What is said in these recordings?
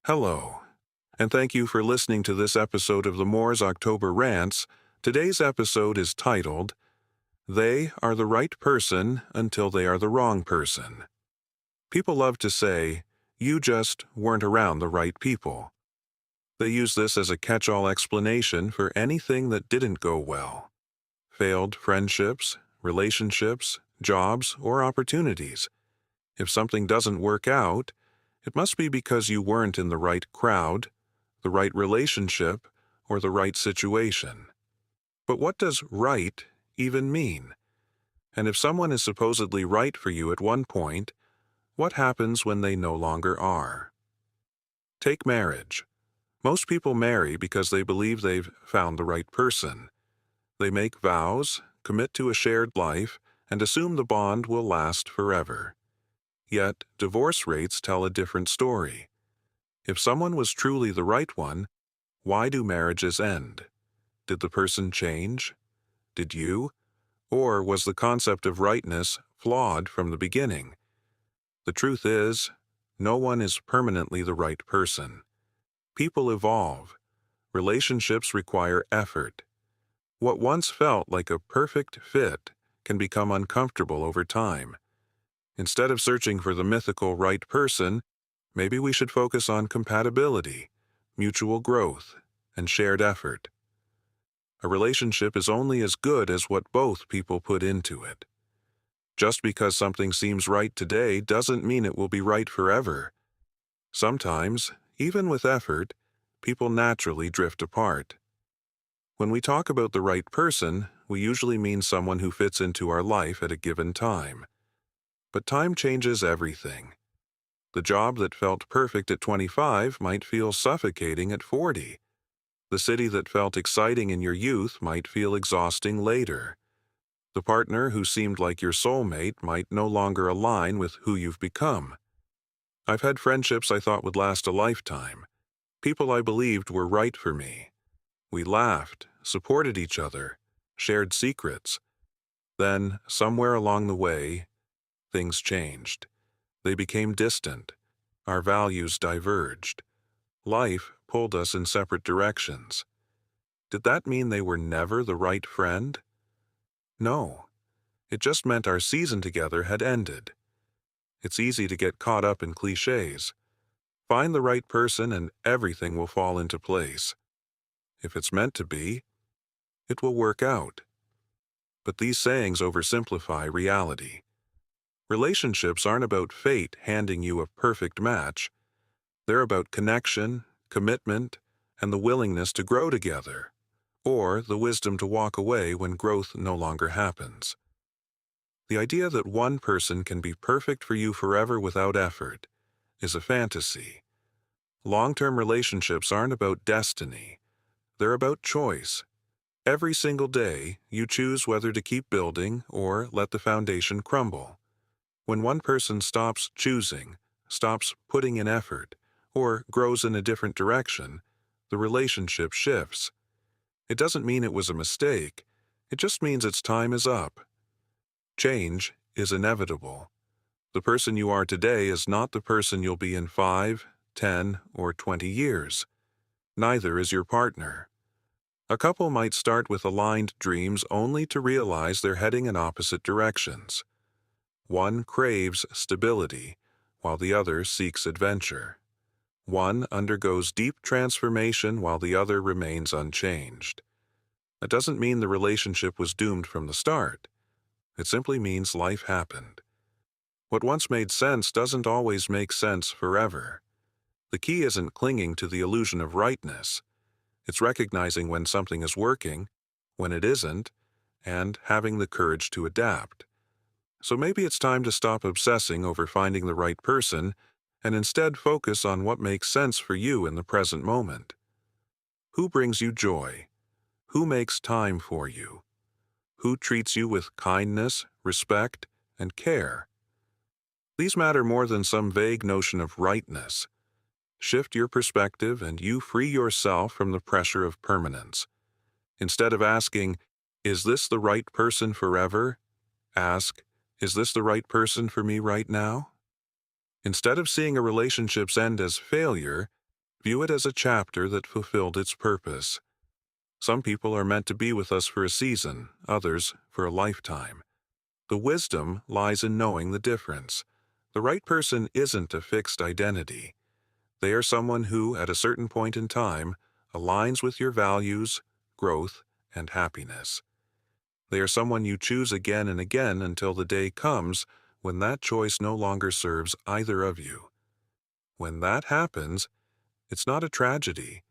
Hello, and thank you for listening to this episode of the Moore's October Rants. Today's episode is titled, They Are the Right Person Until They Are the Wrong Person. People love to say, you just weren't around the right people. They use this as a catch-all explanation for anything that didn't go well. Failed friendships, relationships, jobs, or opportunities. If something doesn't work out, it must be because you weren't in the right crowd, the right relationship, or the right situation. But what does right even mean? And if someone is supposedly right for you at one point, what happens when they no longer are? Take marriage. Most people marry because they believe they've found the right person. They make vows, commit to a shared life, and assume the bond will last forever. Yet, divorce rates tell a different story. If someone was truly the right one, why do marriages end? Did the person change? Did you? Or was the concept of rightness flawed from the beginning? The truth is, no one is permanently the right person. People evolve. Relationships require effort. What once felt like a perfect fit can become uncomfortable over time. Instead of searching for the mythical right person, maybe we should focus on compatibility, mutual growth, and shared effort. A relationship is only as good as what both people put into it. Just because something seems right today doesn't mean it will be right forever. Sometimes, even with effort, people naturally drift apart. When we talk about the right person, we usually mean someone who fits into our life at a given time. But time changes everything. The job that felt perfect at 25 might feel suffocating at 40. The city that felt exciting in your youth might feel exhausting later. The partner who seemed like your soulmate might no longer align with who you've become. I've had friendships I thought would last a lifetime. People I believed were right for me. We laughed, supported each other, shared secrets. Then, somewhere along the way, things changed. They became distant. Our values diverged. Life pulled us in separate directions. Did that mean they were never the right friend? No. It just meant our season together had ended. It's easy to get caught up in cliches. Find the right person and everything will fall into place. If it's meant to be, it will work out. But these sayings oversimplify reality. Relationships aren't about fate handing you a perfect match. They're about connection, commitment, and the willingness to grow together, or the wisdom to walk away when growth no longer happens. The idea that one person can be perfect for you forever without effort is a fantasy. Long-term relationships aren't about destiny. They're about choice. Every single day, you choose whether to keep building or let the foundation crumble. When one person stops choosing, stops putting in effort, or grows in a different direction, the relationship shifts. It doesn't mean it was a mistake. It just means its time is up. Change is inevitable. The person you are today is not the person you'll be in 5, 10, or 20 years. Neither is your partner. A couple might start with aligned dreams only to realize they're heading in opposite directions. One craves stability, while the other seeks adventure. One undergoes deep transformation while the other remains unchanged. That doesn't mean the relationship was doomed from the start. It simply means life happened. What once made sense doesn't always make sense forever. The key isn't clinging to the illusion of rightness. It's recognizing when something is working, when it isn't, and having the courage to adapt. So maybe it's time to stop obsessing over finding the right person and instead focus on what makes sense for you in the present moment. Who brings you joy? Who makes time for you? Who treats you with kindness, respect, and care? These matter more than some vague notion of rightness. Shift your perspective and you free yourself from the pressure of permanence. Instead of asking, "Is this the right person forever?" ask, "Is this the right person for me right now?" Instead of seeing a relationship's end as failure, View it as a chapter that fulfilled its purpose. Some people are meant to be with us for a season, others for a lifetime. The wisdom lies in knowing the difference. The right person isn't a fixed identity. They are someone who, at a certain point in time, aligns with your values, growth, and happiness. They are someone you choose again and again until the day comes when that choice no longer serves either of you. When that happens, it's not a tragedy.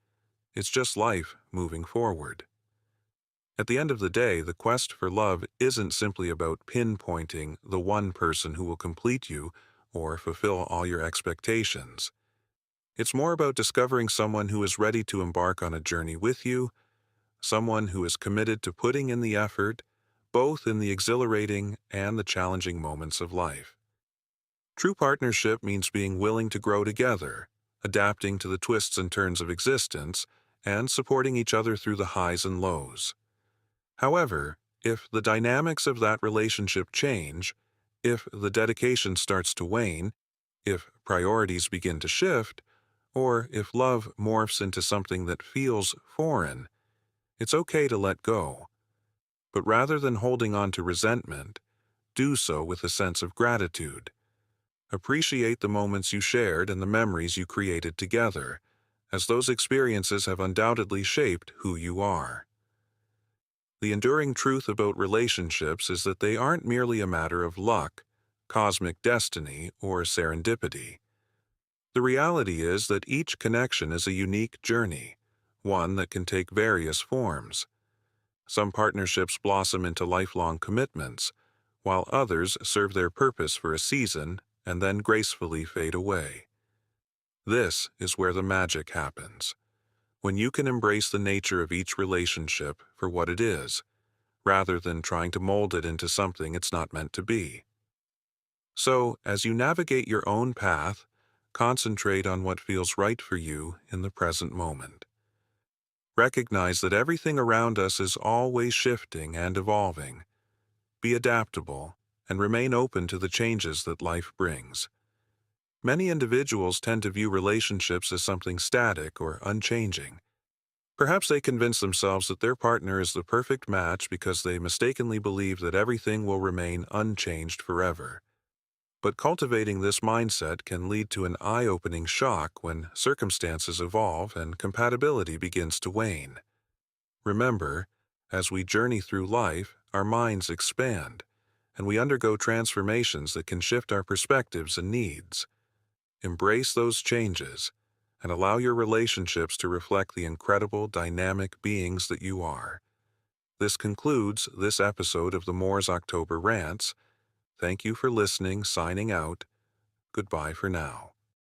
It's just life moving forward. At the end of the day, the quest for love isn't simply about pinpointing the one person who will complete you or fulfill all your expectations. It's more about discovering someone who is ready to embark on a journey with you, someone who is committed to putting in the effort, both in the exhilarating and the challenging moments of life. True partnership means being willing to grow together, adapting to the twists and turns of existence, and supporting each other through the highs and lows. However, if the dynamics of that relationship change, if the dedication starts to wane, if priorities begin to shift, or if love morphs into something that feels foreign, it's okay to let go. But rather than holding on to resentment, do so with a sense of gratitude. Appreciate the moments you shared and the memories you created together, as those experiences have undoubtedly shaped who you are. The enduring truth about relationships is that they aren't merely a matter of luck, cosmic destiny, or serendipity. The reality is that each connection is a unique journey, one that can take various forms. Some partnerships blossom into lifelong commitments, while others serve their purpose for a season and then gracefully fade away. This is where the magic happens, when you can embrace the nature of each relationship for what it is, rather than trying to mold it into something it's not meant to be. So, as you navigate your own path, concentrate on what feels right for you in the present moment. Recognize that everything around us is always shifting and evolving. Be adaptable and remain open to the changes that life brings. Many individuals tend to view relationships as something static or unchanging. Perhaps they convince themselves that their partner is the perfect match because they mistakenly believe that everything will remain unchanged forever. But cultivating this mindset can lead to an eye-opening shock when circumstances evolve and compatibility begins to wane. Remember, as we journey through life, our minds expand, and we undergo transformations that can shift our perspectives and needs. Embrace those changes and allow your relationships to reflect the incredible, dynamic beings that you are. This concludes this episode of the Moors October Rants. Thank you for listening, signing out. Goodbye for now.